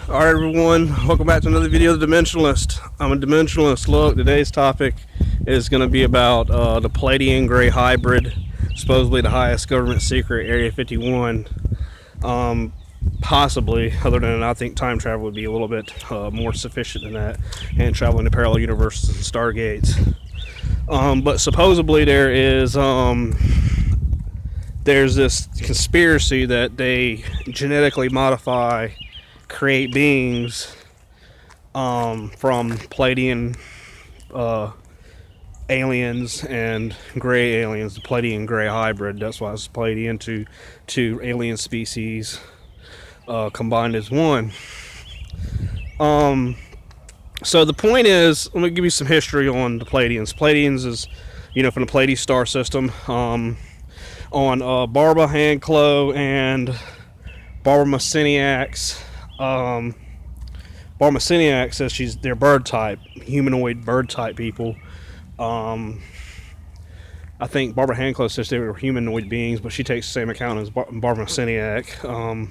Alright everyone, welcome back to another video of The Dimensionalist. I'm a Dimensionalist. Look, today's topic is going to be about the Pleadian Gray Hybrid, supposedly the highest government secret, Area 51. Possibly, other than I think time travel would be a little bit more sufficient than that, and traveling to parallel universes and stargates. But supposedly there's this conspiracy that they genetically modify, create beings from Pleadian aliens and gray aliens, the Pleadian gray hybrid. That's why it's Pleadian, two alien species combined as one. So the point is, let me give you some history on the Pleadians. Pleadians is, from the Pleiades star system. On Barbara Handclough and Barbara Messiniak's. Barbara Messiniak says they're bird type, humanoid bird type people. I think Barbara Handclough says they were humanoid beings, but she takes the same account as Barbara Messiniak.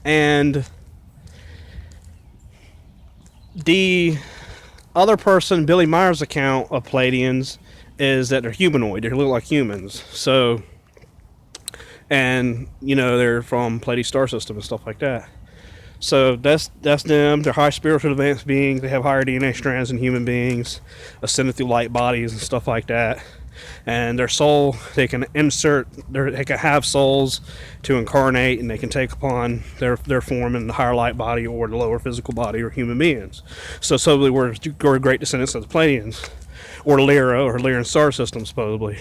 And the other person, Billy Meyer's account of Pleadians, is that they're humanoid. They look like humans. So, and they're from Pleiades star system and stuff like that. So that's them. They're high spiritual advanced beings. They have higher DNA strands than human beings, ascended through light bodies and stuff like that. And their soul, they can have souls to incarnate, and they can take upon their form in the higher light body or the lower physical body or human beings. So supposedly we're great descendants of the Pleiadians, or Lyra, or Lyran star system, supposedly.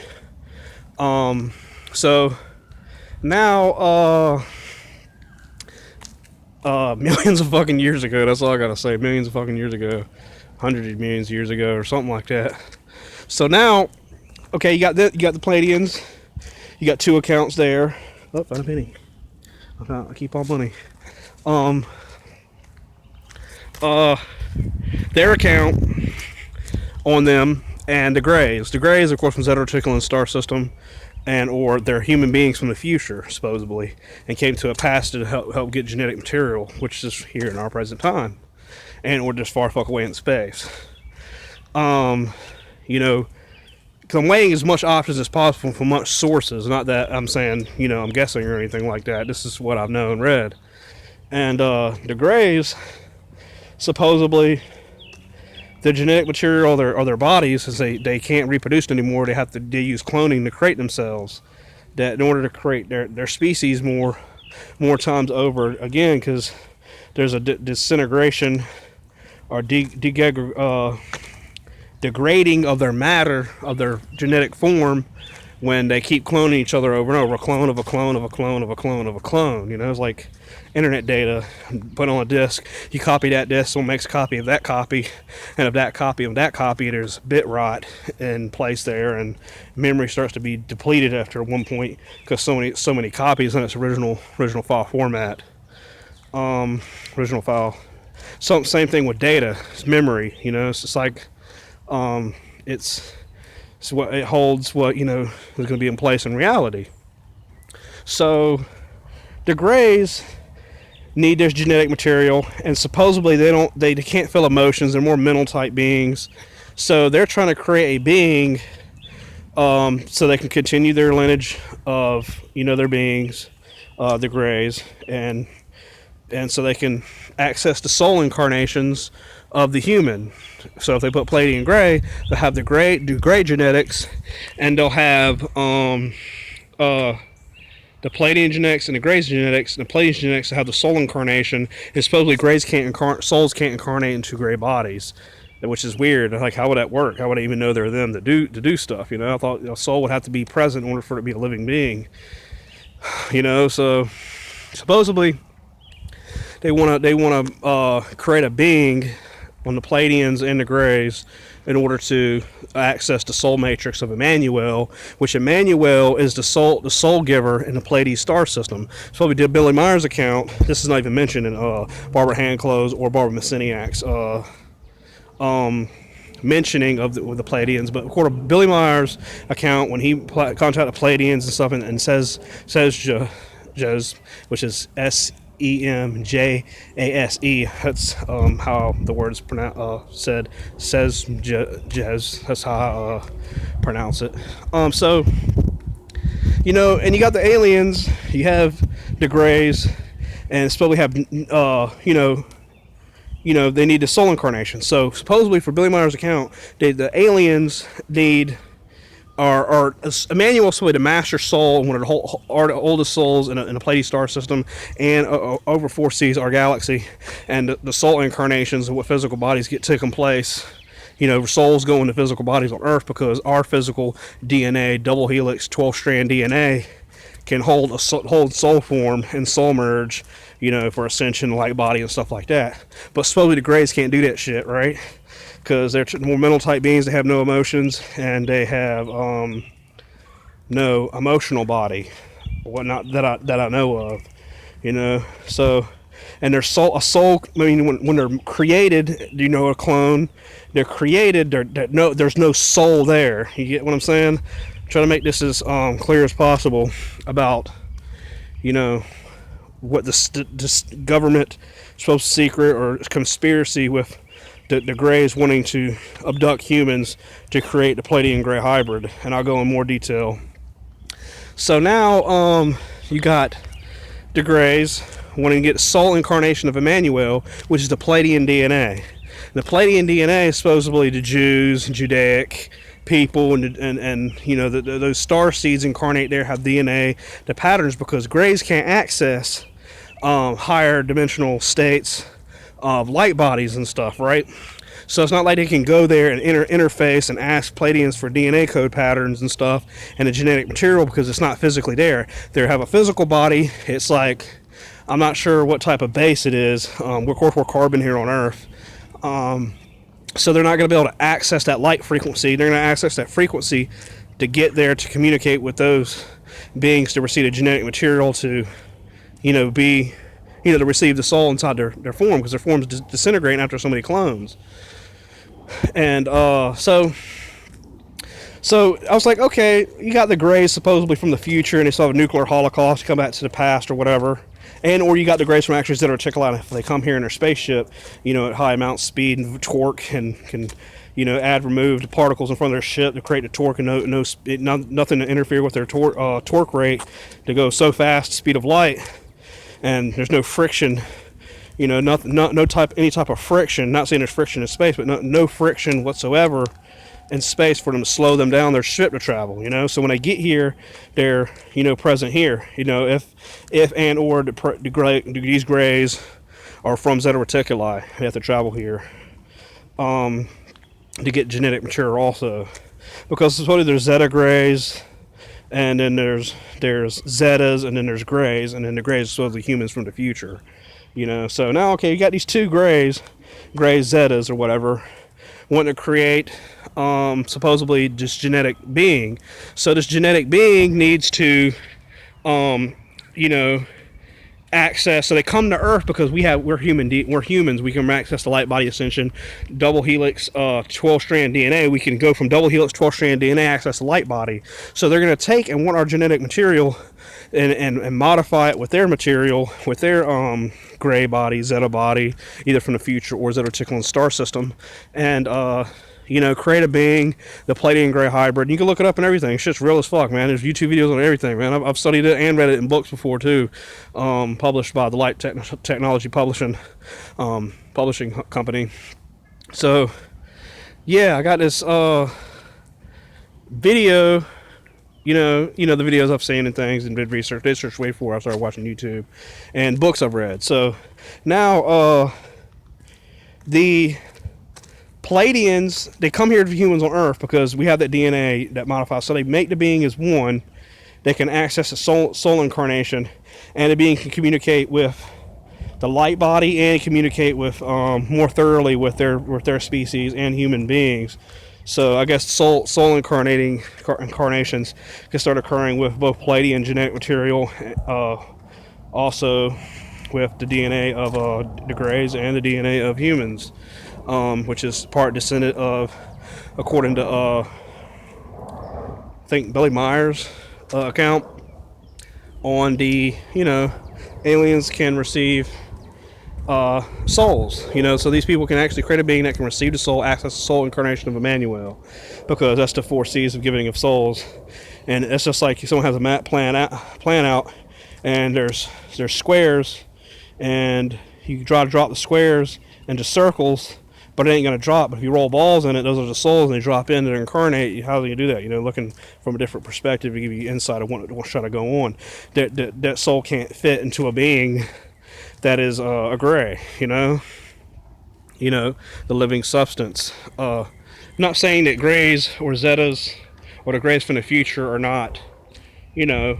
So now, millions of fucking years ago, that's all I gotta say, millions of fucking years ago, hundreds of millions of years ago, or something like that. So now, okay, you got the Pleiadians, you got two accounts there. Oh, found a penny. I keep all money. Their account on them, and the Greys. The Greys, of course, from Zeta Reticuli star system, or they're human beings from the future, supposedly, and came to a past to help get genetic material, which is here in our present time, and we're just far fuck away in space. Because I'm weighing as much options as possible from much sources. Not that I'm saying, I'm guessing or anything like that. This is what I've known and read. And the Greys, supposedly, the genetic material of their bodies, since they can't reproduce anymore, they use cloning to create themselves. That in order to create their species more times over again, because there's a disintegration or degrading of their matter, of their genetic form, when they keep cloning each other over and over, a clone of a clone of a clone of a clone of a clone. It's like internet data put on a disk. You copy that disk, someone makes a copy of that copy, and of that copy, there's bit rot in place there, and memory starts to be depleted after one point because so many copies in its original file format. Original file. Same thing with data. It's memory. It's just like it's what it holds, what is going to be in place in reality. So the Greys need their genetic material, and supposedly they can't feel emotions. They're more mental type beings, so they're trying to create a being so they can continue their lineage of their beings, the Greys, and so they can access the soul incarnations of the human. So if they put Pleadian gray, they'll have the gray genetics, and they'll have the Pleadian genetics and the Gray's genetics, and the Pleadian genetics will have the soul incarnation, and supposedly souls can't incarnate into gray bodies, which is weird. Like, how would that work? How would I even know they're them to do stuff? I thought a soul would have to be present in order for it to be a living being. So supposedly they want to create a being on the Pleadians and the Greys in order to access the soul matrix of Emmanuel, which Emmanuel is the soul giver in the Pleiades star system. So we did Billy Meyer's account. This is not even mentioned in Barbara Handclough's or Barbara Messiniak's mentioning of the Pleadians, but according to Billy Meyer's account, when he contacted the Pleadians and stuff, and says Jez, which is Emjase. That's how the word is said. Says Jez. That's how I pronounce it. So and you got the aliens. You have the Greys, and supposedly have they need the soul incarnation. So supposedly, for Billy Meyer's account, the aliens need are Emmanuel, so the master soul, one of the oldest souls in a Pleiadian star system, and over foresees our galaxy, and the soul incarnations of what physical bodies get taken place. Souls go into physical bodies on Earth because our physical DNA, double helix, 12-strand DNA, can hold soul form and soul merge, for ascension, light body, and stuff like that. But supposedly the Greys can't do that shit, right? Because they're more mental type beings. They have no emotions, and they have no emotional body, whatnot that I know of. So, and their soul, a soul. I mean, when they're created, a clone. They're created. There's no soul there. You get what I'm saying? Try to make this as clear as possible about what this government supposed secret or conspiracy with the Greys wanting to abduct humans to create the Pleadian Grey hybrid, and I'll go in more detail. So now you got the Greys wanting to get the soul incarnation of Emmanuel, which is the Pleadian DNA. The Pleadian DNA is supposedly the Jews, Judaic people, and those star seeds incarnate there have DNA, the patterns, because Greys can't access higher dimensional states of light bodies and stuff, right? So it's not like they can go there and interface and ask Pleiadians for DNA code patterns and stuff and the genetic material, because it's not physically there. They have a physical body. It's like, I'm not sure what type of base it is. Of course, we're carbon here on Earth. So they're not going to be able to access that light frequency. They're going to access that frequency to get there to communicate with those beings to receive the genetic material to, to receive the soul inside their form, because their forms disintegrate after so many clones. And so I was like, okay, you got the Greys supposedly from the future, and they saw a nuclear holocaust, come back to the past or whatever. Or you got the Greys from actually Zeta Reticuli, if they come here in their spaceship, at high amounts of speed and torque, and can, add removed particles in front of their ship to create the torque, and nothing to interfere with their torque rate to go so fast, speed of light, and there's no friction, any type of friction. Not saying there's friction in space, but no friction whatsoever in space for them to slow them down their ship to travel. So when they get here, they're present here. If and or these Greys are from Zeta Reticuli, they have to travel here to get genetic material also, because supposedly there's Zeta Greys, and then there's Zetas, and then there's Greys, and then the Greys are supposedly humans from the future. So now, okay, you got these two Greys Zetas or whatever, wanting to create supposedly this genetic being. So this genetic being needs to access. So they come to Earth because we're humans. We can access the light body ascension, double helix, 12-strand DNA. We can go from double helix, 12-strand DNA, access the light body. So they're going to take and want our genetic material and modify it with their material, with their Grey body, Zeta body, either from the future or Zeta Reticuli star system, and create a being, the Pleadian Grey hybrid. You can look it up and everything. It's just real as fuck, man. There's YouTube videos on everything, man. I've studied it and read it in books before too, published by the Light Technology Publishing company. So yeah, I got this video. The videos I've seen and things, and did research way before I started watching YouTube, and books I've read. So now the Pleiadians, they come here to humans on Earth because we have that DNA that modifies. So they make the being as one. They can access the soul incarnation, and the being can communicate with the light body and communicate with more thoroughly with their species and human beings. So I guess soul incarnations can start occurring with both Pleadian genetic material, also with the DNA of the Greys and the DNA of humans, which is part descendant of, according to I think Billy Meyer's account, on the aliens can receive souls, you know, so these people can actually create a being that can receive the soul, access the soul incarnation of Emmanuel, because that's the 4 C's of giving of souls. And it's just like someone has a map plan out, and there's squares, and you drop the squares into circles, but it ain't gonna drop. But if you roll balls in it, those are the souls, and they drop in and incarnate. How do you do that? You know, looking from a different perspective to give you insight of what's trying to go on. That soul can't fit into a being that is a gray, you know, the living substance. Not saying that grays or zetas or the grays from the future are not, you know,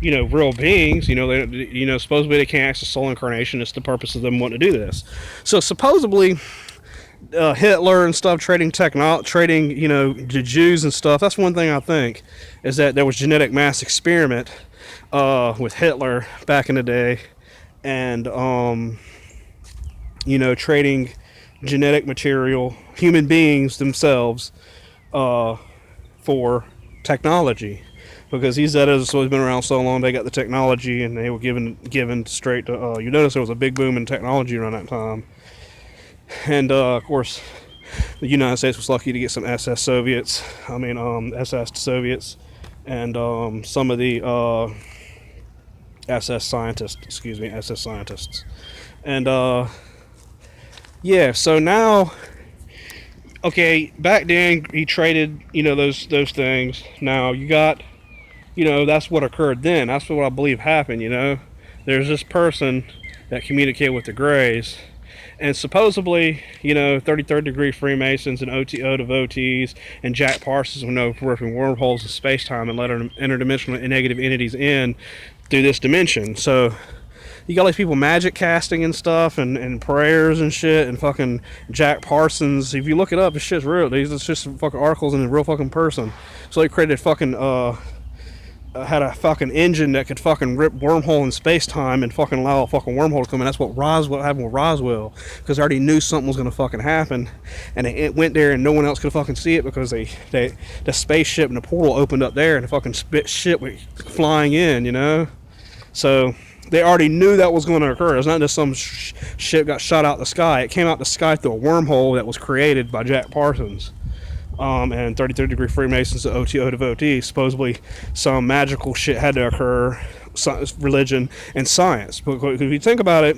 real beings. Supposedly they can't access soul incarnation. It's the purpose of them wanting to do this. So supposedly Hitler and stuff trading, the Jews and stuff. That's one thing I think, is that there was genetic mass experiment with Hitler back in the day, and trading genetic material, human beings themselves, for technology, because these Zetas have always been around so long. They got the technology, and they were given straight to. You notice there was a big boom in technology around that time, and of course, the United States was lucky to get some SS Soviets. SS Soviets, and some of the SS scientists, and yeah. So now, okay, back then he traded, those things. Now you got, that's what occurred then. That's what I believe happened. There's this person that communicated with the Greys, and supposedly, 33rd degree Freemasons and OTO devotees and Jack Parsons will know working wormholes in space-time and let interdimensional and negative entities in through this dimension. So you got like people magic casting and stuff, and prayers and shit, and fucking Jack Parsons. If you look it up, this shit's real. It's just fucking articles and a real fucking person. So they created fucking had a fucking engine that could fucking rip wormhole in space-time and fucking allow a fucking wormhole to come in. That's what happened with Roswell, because they already knew something was gonna fucking happen, and it went there and no one else could fucking see it, because the spaceship and the portal opened up there and the fucking shit went flying in, So they already knew that was going to occur. It's not just some shit got shot out the sky. It came out the sky through a wormhole that was created by Jack Parsons. And 33rd degree Freemasons, the OTO devotees. Supposedly some magical shit had to occur, religion and science. But if you think about it,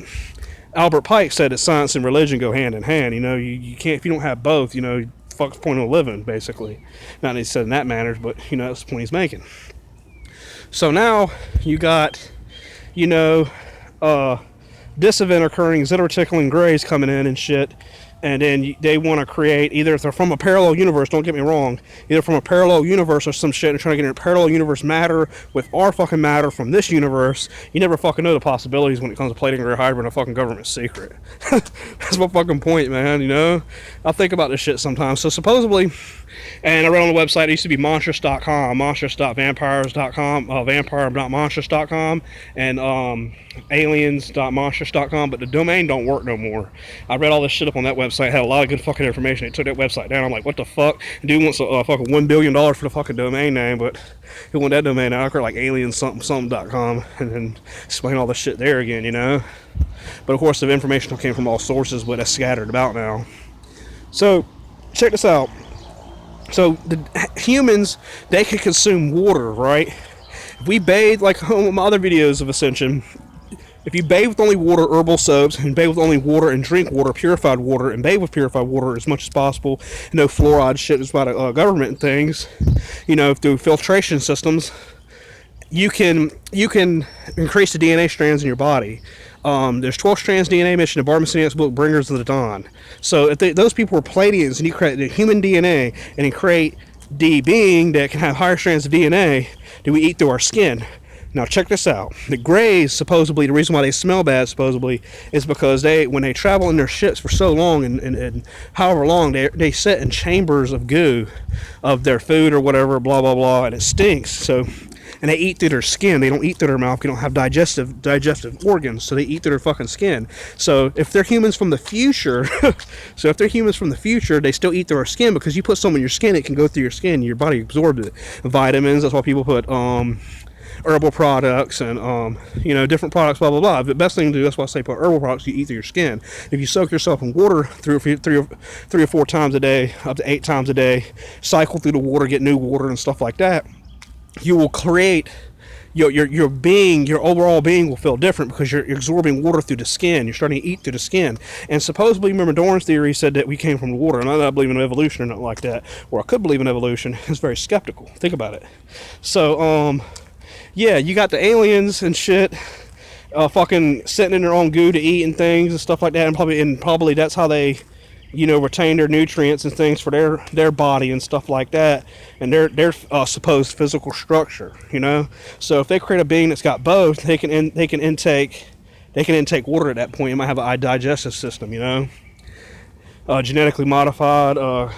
Albert Pike said that science and religion go hand in hand. You can't, if you don't have both, fuck's the point of living, basically. Not that he said in that manner, but that's the point he's making. So now you got, this event occurring, Zeta tickling Greys coming in and shit, and then they want to create, either if they're from a parallel universe, don't get me wrong, either from a parallel universe or some shit, and trying to get in a parallel universe matter with our fucking matter from this universe. You never fucking know the possibilities when it comes to Pleadian gray hybrid and a fucking government secret. That's my fucking point, man. I think about this shit sometimes. So supposedly, and I read on the website, it used to be monstrous.com, monstrous.vampires.com, vampire.monstrous.com, and aliens.monstrous.com, but the domain don't work no more. I read all this shit up on that website, had a lot of good fucking information. They took that website down. I'm like, what the fuck? Dude wants a fucking $1 billion for the fucking domain name, but he want that domain now. I create like aliens.com and then explain all this shit there again, But of course, the information came from all sources, but it's scattered about now. So, check this out. So, the humans, they can consume water, right? If we bathe, like my other videos of Ascension, if you bathe with only water, herbal soaps, and bathe with only water and drink water, purified water, and bathe with purified water as much as possible, no fluoride shit is about government and things, through filtration systems, you can increase the DNA strands in your body. There's 12 strands DNA mentioned in Barmaciniak's book, Bringers of the Dawn. So if those people were Pleadians, and you create the human DNA, and you create the being that can have higher strands of DNA that we eat through our skin. Now check this out. The Greys, supposedly, the reason why they smell bad, supposedly, is because when they travel in their ships for so long, and however long, they sit in chambers of goo of their food or whatever, blah, blah, blah, and it stinks. So, and they eat through their skin. They don't eat through their mouth. They don't have digestive organs, so they eat through their fucking skin. So if they're humans from the future, they still eat through our skin, because you put some in your skin, it can go through your skin, your body absorbs it. Vitamins, that's why people put herbal products and you know, different products, blah blah blah. The best thing to do, that's why I say put herbal products you eat through your skin. If you soak yourself in water three or 4 times a day, up to 8 times a day, cycle through the water, get new water and stuff like that, you will create your being, your overall being will feel different because you're absorbing water through the skin. You're starting to eat through the skin. And supposedly, remember, Darwin's theory said that we came from the water. And I don't believe in evolution or nothing like that, or I could believe in evolution. It's very skeptical. Think about it. So, yeah, you got the aliens and shit, fucking sitting in their own goo to eat and things and stuff like that. And probably that's how they, you know, retain their nutrients and things for their body and stuff like that, and their supposed physical structure, you know. So if they create a being that's got both, they can intake water at that point. It might have a digestive system, you know, genetically modified, or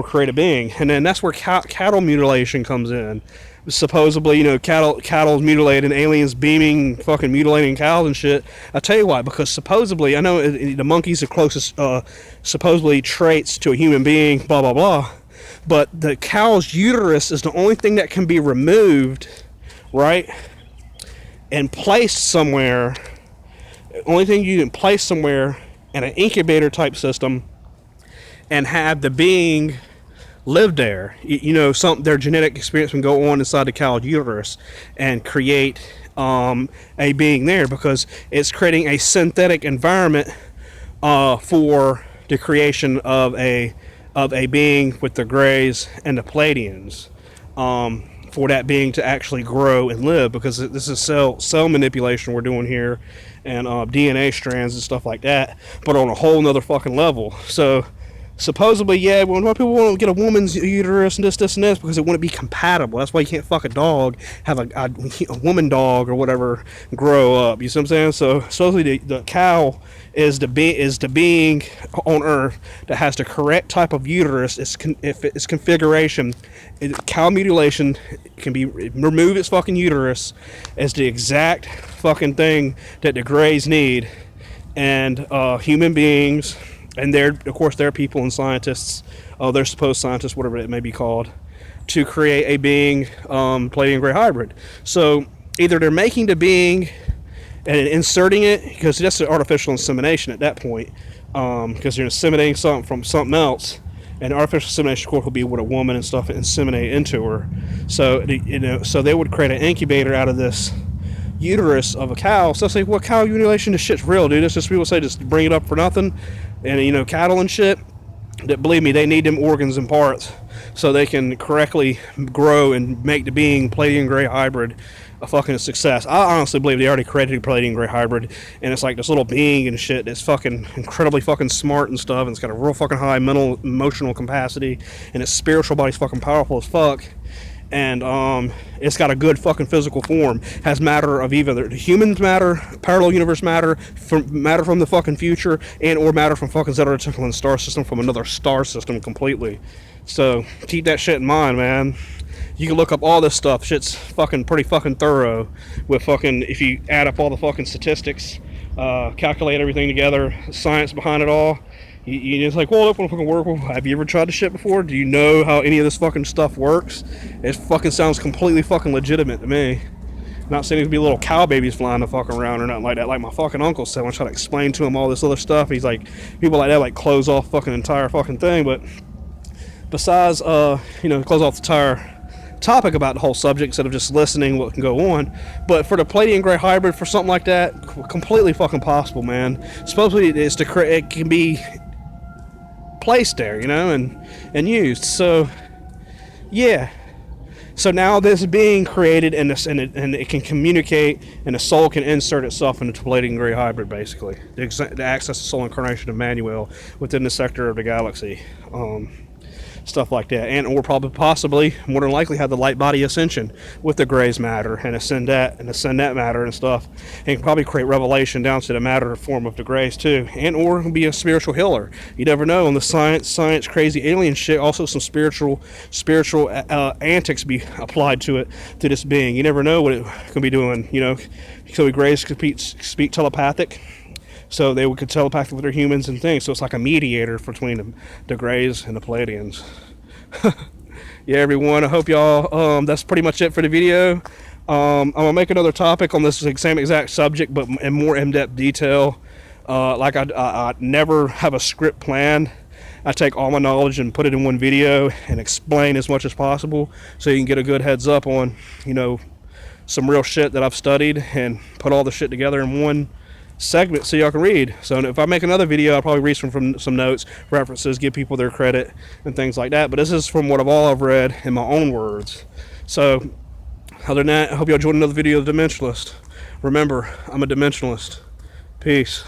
create a being. And then that's where cattle mutilation comes in. Supposedly, you know, cattle's mutilated, aliens beaming, fucking mutilating cows and shit. I tell you why, because supposedly, I know the monkey's the closest, supposedly, traits to a human being, blah blah blah, but the cow's uterus is the only thing that can be removed, right, and placed somewhere. The only thing you can place somewhere in an incubator type system and have the being live there. You know, their genetic experience can go on inside the cow's uterus and create a being there, because it's creating a synthetic environment for the creation of a being with the Greys and the Pleadians, for that being to actually grow and live, because this is cell manipulation we're doing here, and DNA strands and stuff like that, but on a whole nother fucking level. So supposedly, yeah, when people want to get a woman's uterus and this and this, because it wouldn't be compatible. That's why you can't fuck a dog, have a woman dog or whatever grow up. You see what I'm saying? So supposedly the cow is the being on Earth that has the correct type of uterus. Its configuration, cow mutilation can be remove its fucking uterus as the exact fucking thing that the Greys need, and human beings. And of course, they're people and scientists, they're supposed scientists, whatever it may be called, to create a being, Pleadian Grey hybrid. So either they're making the being and inserting it, because that's an artificial insemination at that point, because you're inseminating something from something else, and artificial insemination, of course, will be with a woman and stuff, and inseminate into her. So, you know, so they would create an incubator out of this uterus of a cow. So I say, well, cow mutilation, this shit's real, dude. It's just people say just bring it up for nothing. And, you know, cattle and shit, that, believe me, they need them organs and parts so they can correctly grow and make the being Pleadian Grey hybrid a fucking success. I honestly believe they already created a Pleadian Grey hybrid, and it's like this little being and shit that's fucking incredibly fucking smart and stuff, and it's got a real fucking high mental, emotional capacity, and its spiritual body's fucking powerful as fuck. And it's got a good fucking physical form. Has matter of either the humans matter, parallel universe matter from the fucking future, and or matter from fucking Zeta and star system, from another star system completely. So keep that shit in mind, man. You can look up all this stuff. Shit's fucking pretty fucking thorough. With fucking, if you add up all the fucking statistics, calculate everything together, science behind it all. You just like, well, that won't fucking work. Well, have you ever tried this shit before? Do you know how any of this fucking stuff works? It fucking sounds completely fucking legitimate to me. Not saying there's be little cow babies flying the fuck around or nothing like that. Like my fucking uncle said, when I try to explain to him all this other stuff, he's like, people like that like close off fucking entire fucking thing. But besides, you know, close off the entire topic about the whole subject instead of just listening what can go on. But for the Pleadian Grey hybrid, for something like that, completely fucking possible, man. Supposedly it can be placed there, you know, and used. So yeah, so now this is being created, and it can communicate, and the soul can insert itself into the Pleadian Grey hybrid, basically, to access the soul incarnation of Emmanuel within the sector of the galaxy. Stuff like that, and or probably possibly more than likely have the light body ascension with the Grey's matter and ascend that matter and stuff, and probably create revelation down to the matter form of the Greys too, and or be a spiritual healer. You never know. On the science crazy alien shit, also some spiritual antics be applied to this being. You never know what it could be doing, you know. So the Greys could speak telepathic, so they could telepathic with their humans and things. So it's like a mediator between the Greys and the Pleadians. Yeah, everyone, I hope y'all, that's pretty much it for the video. I'm gonna make another topic on this same exact subject, but in more in-depth detail. Like I never have a script planned. I take all my knowledge and put it in one video and explain as much as possible, so you can get a good heads up on, you know, some real shit that I've studied, and put all the shit together in one segment so y'all can read. So if I make another video, I'll probably read from some notes, references, give people their credit and things like that. But this is from what I've read in my own words. So other than that, I hope y'all enjoyed another video of the Dimensionalist. Remember, I'm a Dimensionalist. Peace.